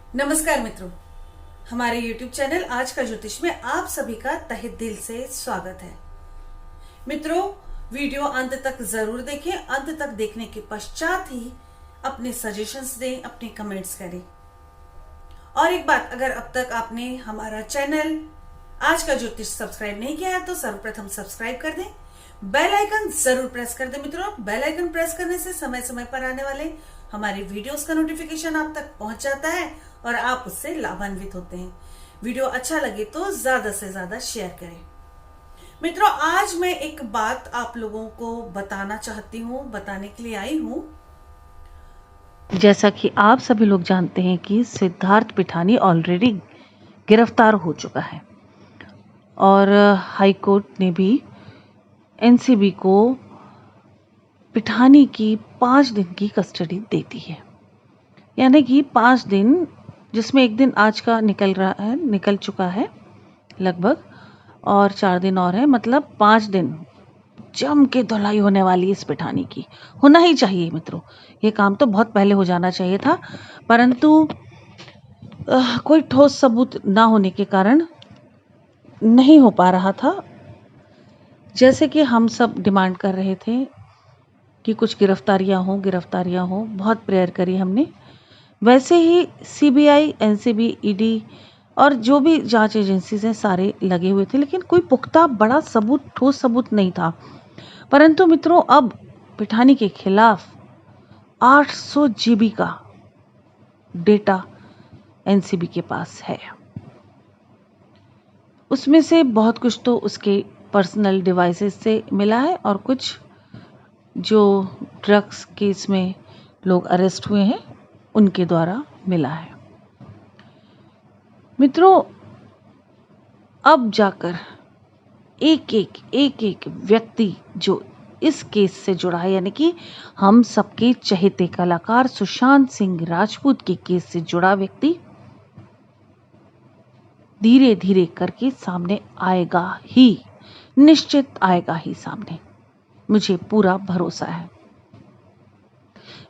नमस्कार मित्रों, हमारे YouTube चैनल आज का ज्योतिष में आप सभी का तहे दिल से स्वागत है। मित्रों, वीडियो अंत तक जरूर देखें। अंत तक देखने के पश्चात ही अपने सजेशंस दें, अपने कमेंट्स करें। और एक बात, अगर अब तक आपने हमारा चैनल आज का ज्योतिष सब्सक्राइब नहीं किया है तो सर्वप्रथम सब्सक्राइब कर दें, बेल आइकन जरूर प्रेस कर दें। मित्रों, बेल आइकन प्रेस करने से समय समय पर आने वाले हमारे वीडियोस का नोटिफिकेशन आप तक पहुंच जाता है और आप उससे लाभान्वित होते हैं। वीडियो अच्छा लगे तो ज्यादा से ज्यादा शेयर करें। मित्रों, आज मैं एक बात आप लोगों को बताना चाहती हूँ, बताने के लिए आई हूँ। जैसा कि आप सभी लोग जानते हैं कि सिद्धार्थ पिठानी ऑलरेडी गिरफ्तार हो चुका है और हाई कोर्ट ने भी एनसीबी को पिठानी की 5 दिन की कस्टडी दे दी है। यानी कि 5 दिन, जिसमें एक दिन आज का निकल चुका है लगभग, और 4 दिन और है, मतलब 5 दिन जम के धुलाई होने वाली इस पिठानी की। होना ही चाहिए मित्रों, ये काम तो बहुत पहले हो जाना चाहिए था, परंतु कोई ठोस सबूत ना होने के कारण नहीं हो पा रहा था। जैसे कि हम सब डिमांड कर रहे थे कि कुछ गिरफ्तारियां हो, बहुत प्रेयर करी हमने। वैसे ही सीबीआई, एनसीबी, ईडी और जो भी जांच एजेंसीज हैं सारे लगे हुए थे, लेकिन कोई पुख्ता बड़ा सबूत, ठोस सबूत नहीं था। परंतु मित्रों, अब पिठानी के खिलाफ 800 जीबी का डेटा एनसीबी के पास है। उसमें से बहुत कुछ तो उसके पर्सनल डिवाइसेस से मिला है और कुछ जो ड्रग्स केस में लोग अरेस्ट हुए हैं उनके द्वारा मिला है। मित्रों, अब जाकर एक एक व्यक्ति जो इस केस से जुड़ा है, यानी कि हम सबके चहेते कलाकार सुशांत सिंह राजपूत के केस से जुड़ा व्यक्ति धीरे धीरे करके सामने आएगा ही, निश्चित आएगा ही सामने, मुझे पूरा भरोसा है।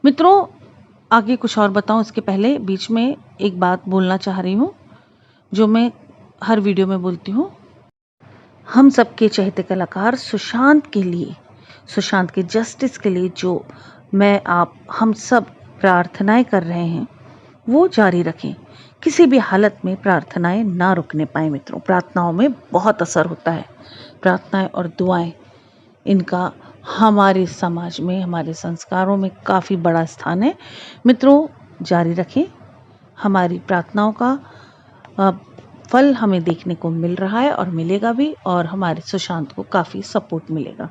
मित्रों, आगे कुछ और बताऊं इसके पहले बीच में एक बात बोलना चाह रही हूं जो मैं हर वीडियो में बोलती हूं। हम सबके चहेते कलाकार सुशांत के लिए, सुशांत के जस्टिस के लिए जो हम सब प्रार्थनाएं कर रहे हैं वो जारी रखें। किसी भी हालत में प्रार्थनाएं ना रुकने पाए मित्रों। प्रार्थनाओं में बहुत असर होता है। प्रार्थनाएं और दुआएं, इनका हमारे समाज में, हमारे संस्कारों में काफ़ी बड़ा स्थान है। मित्रों, जारी रखें। हमारी प्रार्थनाओं का फल हमें देखने को मिल रहा है और मिलेगा भी, और हमारे सुशांत को काफ़ी सपोर्ट मिलेगा।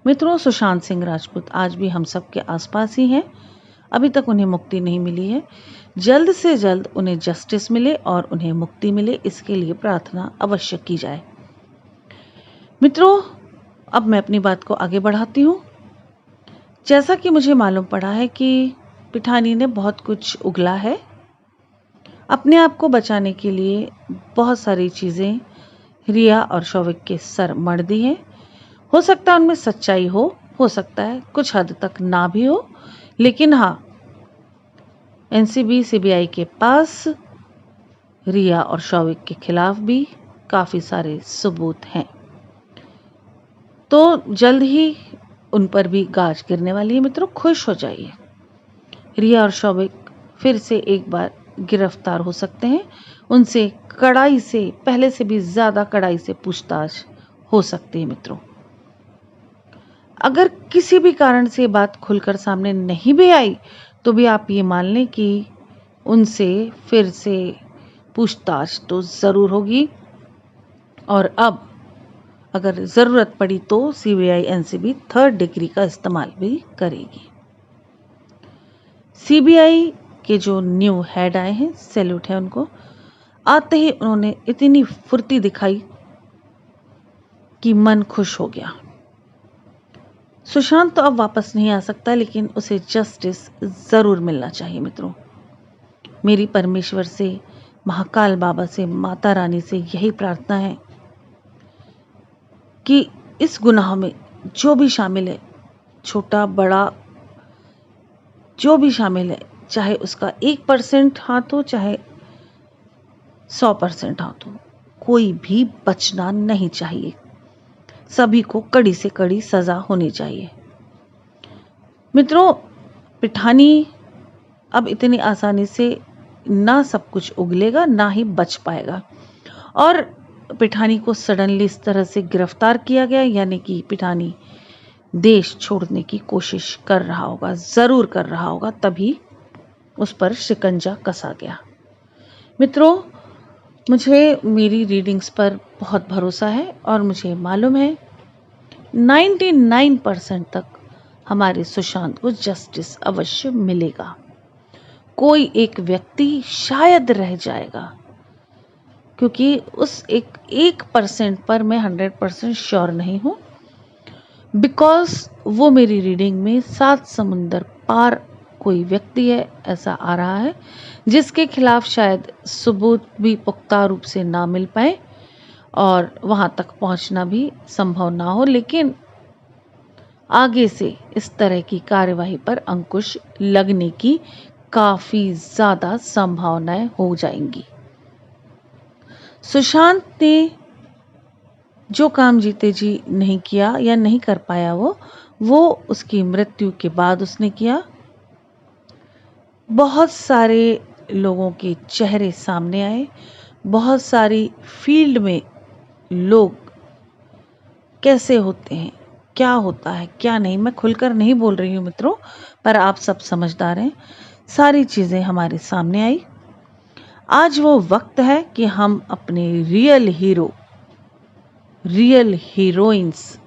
मित्रों, सुशांत सिंह राजपूत आज भी हम सब के आसपास ही हैं। अभी तक उन्हें मुक्ति नहीं मिली है। जल्द से जल्द उन्हें जस्टिस मिले और उन्हें मुक्ति मिले, इसके लिए प्रार्थना अवश्य की जाए। मित्रों, अब मैं अपनी बात को आगे बढ़ाती हूँ। जैसा कि मुझे मालूम पड़ा है कि पिठानी ने बहुत कुछ उगला है अपने आप को बचाने के लिए। बहुत सारी चीज़ें रिया और शौविक के सर मढ़ दी हैं। हो सकता है उनमें सच्चाई हो सकता है कुछ हद तक ना भी हो, लेकिन हाँ, एनसीबी, सीबीआई के पास रिया और शौविक के खिलाफ भी काफ़ी सारे सबूत हैं। तो जल्द ही उन पर भी गाज गिरने वाली है। मित्रों, खुश हो जाइए। रिया और शौविक फिर से एक बार गिरफ्तार हो सकते हैं। उनसे कड़ाई से, पहले से भी ज़्यादा कड़ाई से पूछताछ हो सकती है। मित्रों, अगर किसी भी कारण से बात खुलकर सामने नहीं भी आई तो भी आप ये मान लें कि उनसे फिर से पूछताछ तो ज़रूर होगी, और अब अगर ज़रूरत पड़ी तो सीबीआई, एनसीबी 3rd डिग्री का इस्तेमाल भी करेगी। सीबीआई के जो न्यू हेड आए हैं, सैल्यूट है उनको। आते ही उन्होंने इतनी फुर्ती दिखाई कि मन खुश हो गया। सुशांत तो अब वापस नहीं आ सकता, लेकिन उसे जस्टिस ज़रूर मिलना चाहिए। मित्रों, मेरी परमेश्वर से, महाकाल बाबा से, माता रानी से यही प्रार्थना है कि इस गुनाह में जो भी शामिल है, छोटा बड़ा जो भी शामिल है, चाहे उसका 1% हाथ हो, चाहे 100% हाँ, तो कोई भी बचना नहीं चाहिए, सभी को कड़ी से कड़ी सजा होनी चाहिए। मित्रों, पिठानी अब इतनी आसानी से ना सब कुछ उगलेगा ना ही बच पाएगा, और पिठानी को सडनली इस तरह से गिरफ्तार किया गया, यानी कि पिठानी देश छोड़ने की कोशिश कर रहा होगा, जरूर कर रहा होगा, तभी उस पर शिकंजा कसा गया। मित्रों, मुझे मेरी रीडिंग्स पर बहुत भरोसा है और मुझे मालूम है 99% तक हमारे सुशांत को जस्टिस अवश्य मिलेगा। कोई एक व्यक्ति शायद रह जाएगा, क्योंकि उस 1% पर मैं 100% श्योर नहीं हूं, बिकॉज वो मेरी रीडिंग में 7 समुंदर पार कोई व्यक्ति है ऐसा आ रहा है, जिसके खिलाफ शायद सबूत भी पुख्ता रूप से ना मिल पाए और वहां तक पहुंचना भी संभव ना हो, लेकिन आगे से इस तरह की कार्यवाही पर अंकुश लगने की काफी ज्यादा संभावनाएं हो जाएंगी। सुशांत ने जो काम जीते जी नहीं किया या नहीं कर पाया, वो उसकी मृत्यु के बाद उसने किया। बहुत सारे लोगों के चेहरे सामने आए, बहुत सारी फील्ड में लोग कैसे होते हैं, क्या होता है क्या नहीं, मैं खुलकर नहीं बोल रही हूँ मित्रों, पर आप सब समझदार हैं। सारी चीज़ें हमारे सामने आई। आज वो वक्त है कि हम अपने रियल हीरो, रियल हीरोइंस,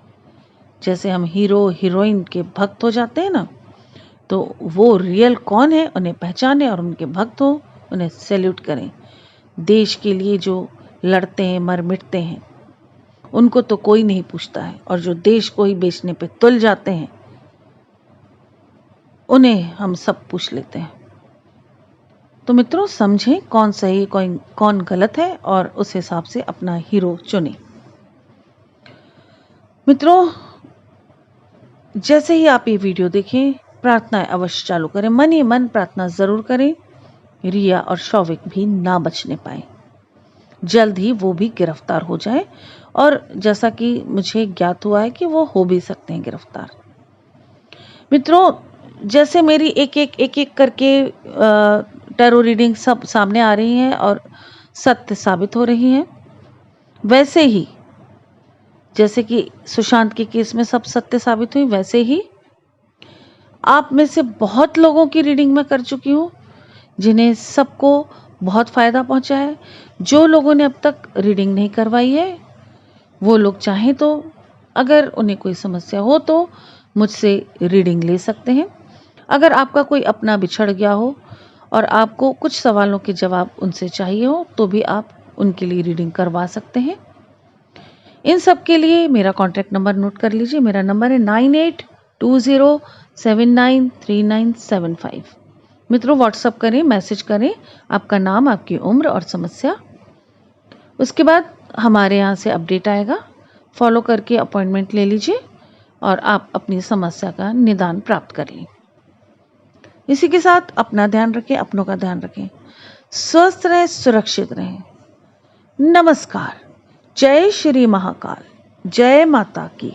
जैसे हम हीरो हीरोइन के भक्त हो जाते हैं ना, तो वो रियल कौन है उन्हें पहचाने और उनके भक्त हो, उन्हें सैल्यूट करें। देश के लिए जो लड़ते हैं, मर मिटते हैं, उनको तो कोई नहीं पूछता है, और जो देश को ही बेचने पे तुल जाते हैं उन्हें हम सब पूछ लेते हैं। तो मित्रों, समझें कौन सही कौन गलत है और उस हिसाब से अपना हीरो चुनें। मित्रों, जैसे ही आप ये वीडियो देखें, प्रार्थनाएं अवश्य चालू करें, मन ही मन प्रार्थना जरूर करें, रिया और शौविक भी ना बचने पाए, जल्द ही वो भी गिरफ्तार हो जाए, और जैसा कि मुझे ज्ञात हुआ है कि वो हो भी सकते हैं गिरफ्तार। मित्रों, जैसे मेरी एक एक करके टैरो रीडिंग सब सामने आ रही हैं और सत्य साबित हो रही हैं, वैसे ही जैसे कि सुशांत के केस में सब सत्य साबित हुई, वैसे ही आप में से बहुत लोगों की रीडिंग मैं कर चुकी हूँ, जिन्हें सबको बहुत फायदा पहुंचा है। जो लोगों ने अब तक रीडिंग नहीं करवाई है, वो लोग चाहें तो, अगर उन्हें कोई समस्या हो तो मुझसे रीडिंग ले सकते हैं। अगर आपका कोई अपना बिछड़ गया हो और आपको कुछ सवालों के जवाब उनसे चाहिए हो, तो भी आप उनके लिए रीडिंग करवा सकते हैं। इन सब के लिए मेरा कॉन्टैक्ट नंबर नोट कर लीजिए। मेरा नंबर है 9820793975। मित्रों, व्हाट्सअप करें, मैसेज करें आपका नाम, आपकी उम्र और समस्या। उसके बाद हमारे यहाँ से अपडेट आएगा, फॉलो करके अपॉइंटमेंट ले लीजिए और आप अपनी समस्या का निदान प्राप्त कर लें। इसी के साथ अपना ध्यान रखें, अपनों का ध्यान रखें, स्वस्थ रहें, सुरक्षित रहें। नमस्कार। जय श्री महाकाल, जय माता की।